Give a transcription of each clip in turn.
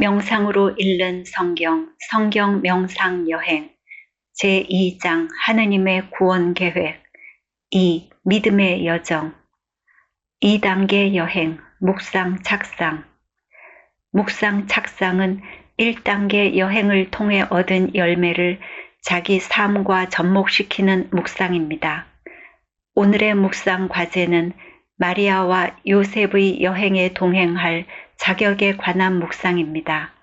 명상으로 읽는 성경, 성경 명상 여행, 제2장 하느님의 구원 계획, 2. 믿음의 여정, 2단계 여행, 묵상 착상. 묵상 착상은 1단계 여행을 통해 얻은 열매를 자기 삶과 접목시키는 묵상입니다. 오늘의 묵상 과제는 마리아와 요셉의 여행에 동행할 자격에 관한 묵상입니다.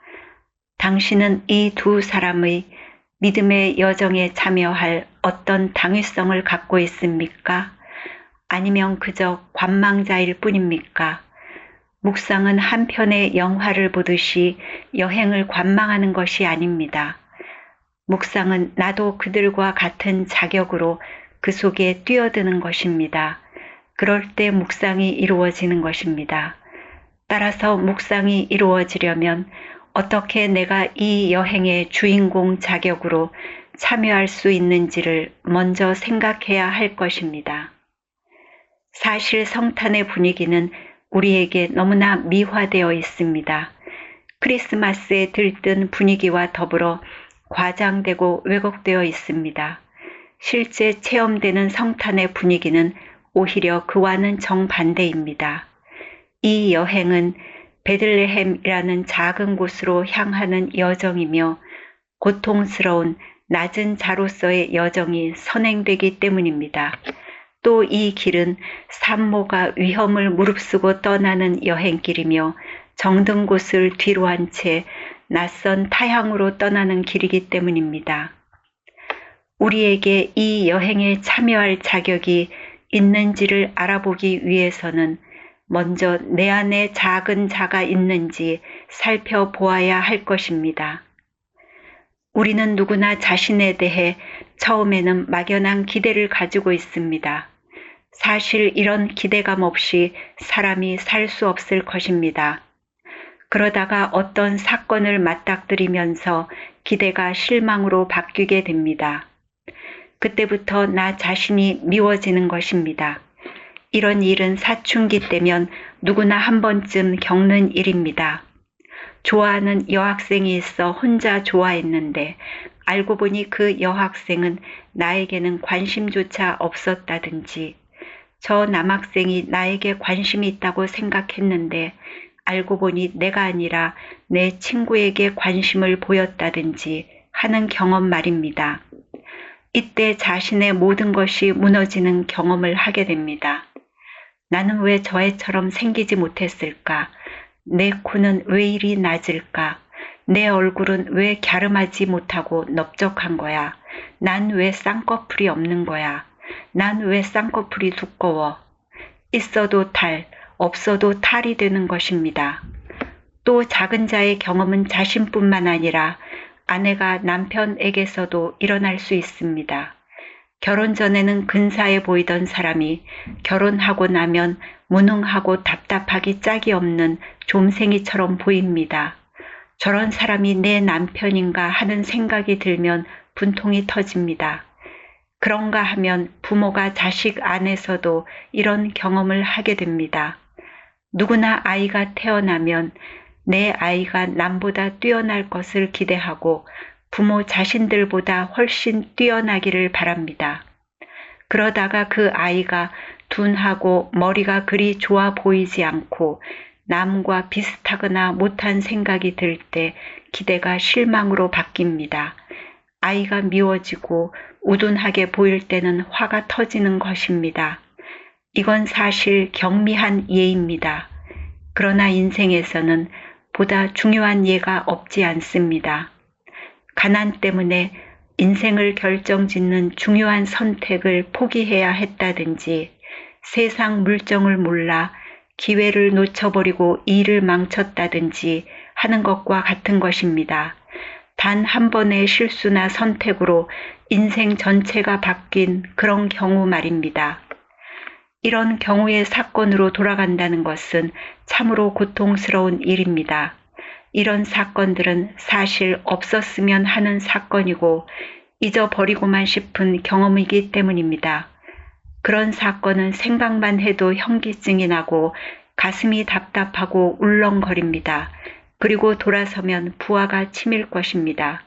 당신은 이 두 사람의 믿음의 여정에 참여할 어떤 당위성을 갖고 있습니까? 아니면 그저 관망자일 뿐입니까? 묵상은 한 편의 영화를 보듯이 여행을 관망하는 것이 아닙니다. 묵상은 나도 그들과 같은 자격으로 그 속에 뛰어드는 것입니다. 그럴 때 묵상이 이루어지는 것입니다. 따라서 묵상이 이루어지려면 어떻게 내가 이 여행의 주인공 자격으로 참여할 수 있는지를 먼저 생각해야 할 것입니다. 사실 성탄의 분위기는 우리에게 너무나 미화되어 있습니다. 크리스마스에 들뜬 분위기와 더불어 과장되고 왜곡되어 있습니다. 실제 체험되는 성탄의 분위기는 오히려 그와는 정반대입니다. 이 여행은 베들레헴이라는 작은 곳으로 향하는 여정이며 고통스러운 낮은 자로서의 여정이 선행되기 때문입니다. 또 이 길은 산모가 위험을 무릅쓰고 떠나는 여행길이며 정든 곳을 뒤로한 채 낯선 타향으로 떠나는 길이기 때문입니다. 우리에게 이 여행에 참여할 자격이 있는지를 알아보기 위해서는 먼저 내 안에 작은 자가 있는지 살펴보아야 할 것입니다. 우리는 누구나 자신에 대해 처음에는 막연한 기대를 가지고 있습니다. 사실 이런 기대감 없이 사람이 살 수 없을 것입니다. 그러다가 어떤 사건을 맞닥뜨리면서 기대가 실망으로 바뀌게 됩니다. 그때부터 나 자신이 미워지는 것입니다. 이런 일은 사춘기 때면 누구나 한 번쯤 겪는 일입니다. 좋아하는 여학생이 있어 혼자 좋아했는데 알고 보니 그 여학생은 나에게는 관심조차 없었다든지, 저 남학생이 나에게 관심이 있다고 생각했는데 알고 보니 내가 아니라 내 친구에게 관심을 보였다든지 하는 경험 말입니다. 이때 자신의 모든 것이 무너지는 경험을 하게 됩니다. 나는 왜 저 애처럼 생기지 못했을까? 내 코는 왜 이리 낮을까? 내 얼굴은 왜 갸름하지 못하고 넓적한 거야? 난 왜 쌍꺼풀이 없는 거야? 난 왜 쌍꺼풀이 두꺼워? 있어도 탈, 없어도 탈이 되는 것입니다. 또 작은 자의 경험은 자신뿐만 아니라 아내가 남편에게서도 일어날 수 있습니다. 결혼 전에는 근사해 보이던 사람이 결혼하고 나면 무능하고 답답하기 짝이 없는 좀생이처럼 보입니다. 저런 사람이 내 남편인가 하는 생각이 들면 분통이 터집니다. 그런가 하면 부모가 자식 안에서도 이런 경험을 하게 됩니다. 누구나 아이가 태어나면 내 아이가 남보다 뛰어날 것을 기대하고 부모 자신들보다 훨씬 뛰어나기를 바랍니다. 그러다가 그 아이가 둔하고 머리가 그리 좋아 보이지 않고 남과 비슷하거나 못한 생각이 들 때 기대가 실망으로 바뀝니다. 아이가 미워지고 우둔하게 보일 때는 화가 터지는 것입니다. 이건 사실 경미한 예입니다. 그러나 인생에서는 보다 중요한 예가 없지 않습니다. 가난 때문에 인생을 결정짓는 중요한 선택을 포기해야 했다든지, 세상 물정을 몰라 기회를 놓쳐버리고 일을 망쳤다든지 하는 것과 같은 것입니다. 단 한 번의 실수나 선택으로 인생 전체가 바뀐 그런 경우 말입니다. 이런 경우의 사건으로 돌아간다는 것은 참으로 고통스러운 일입니다. 이런 사건들은 사실 없었으면 하는 사건이고 잊어버리고만 싶은 경험이기 때문입니다. 그런 사건은 생각만 해도 현기증이 나고 가슴이 답답하고 울렁거립니다. 그리고 돌아서면 부하가 치밀 것입니다.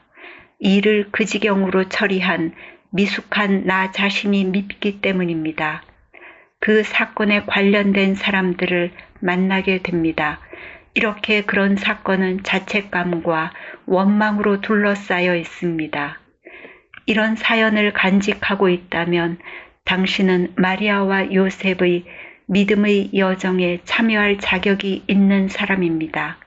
일을 그 지경으로 처리한 미숙한 나 자신이 밉기 때문입니다. 그 사건에 관련된 사람들을 만나게 됩니다. 이렇게 그런 사건은 자책감과 원망으로 둘러싸여 있습니다. 이런 사연을 간직하고 있다면 당신은 마리아와 요셉의 믿음의 여정에 참여할 자격이 있는 사람입니다.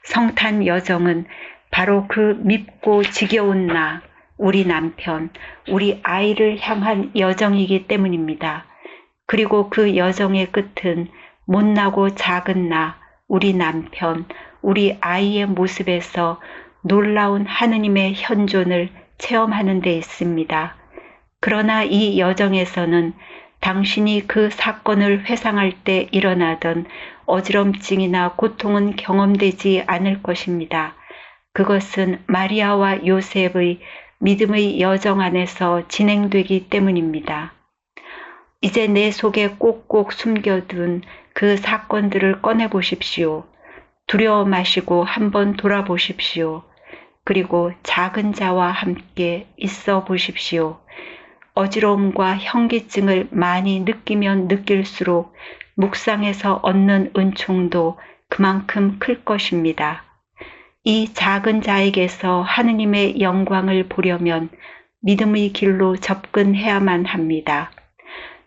성탄 여정은 바로 그 밉고 지겨운 나, 우리 남편, 우리 아이를 향한 여정이기 때문입니다. 그리고 그 여정의 끝은 못나고 작은 나, 우리 남편, 우리 아이의 모습에서 놀라운 하느님의 현존을 체험하는 데 있습니다. 그러나 이 여정에서는 당신이 그 사건을 회상할 때 일어나던 어지럼증이나 고통은 경험되지 않을 것입니다. 그것은 마리아와 요셉의 믿음의 여정 안에서 진행되기 때문입니다. 이제 내 속에 꼭꼭 숨겨둔 그 사건들을 꺼내보십시오. 두려워 마시고 한번 돌아보십시오. 그리고 작은 자와 함께 있어 보십시오. 어지러움과 현기증을 많이 느끼면 느낄수록 묵상에서 얻는 은총도 그만큼 클 것입니다. 이 작은 자에게서 하느님의 영광을 보려면 믿음의 길로 접근해야만 합니다.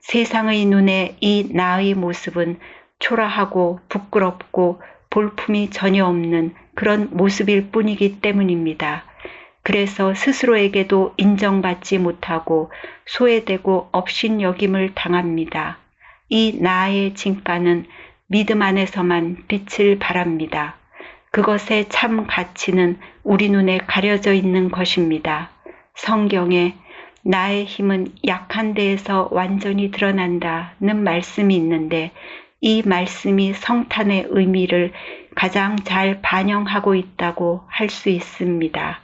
세상의 눈에 이 나의 모습은 초라하고 부끄럽고 볼품이 전혀 없는 그런 모습일 뿐이기 때문입니다. 그래서 스스로에게도 인정받지 못하고 소외되고 업신여김을 당합니다. 이 나의 진가는 믿음 안에서만 빛을 발합니다. 그것의 참 가치는 우리 눈에 가려져 있는 것입니다. 성경에 나의 힘은 약한 데에서 완전히 드러난다는 말씀이 있는데 이 말씀이 성탄의 의미를 가장 잘 반영하고 있다고 할 수 있습니다.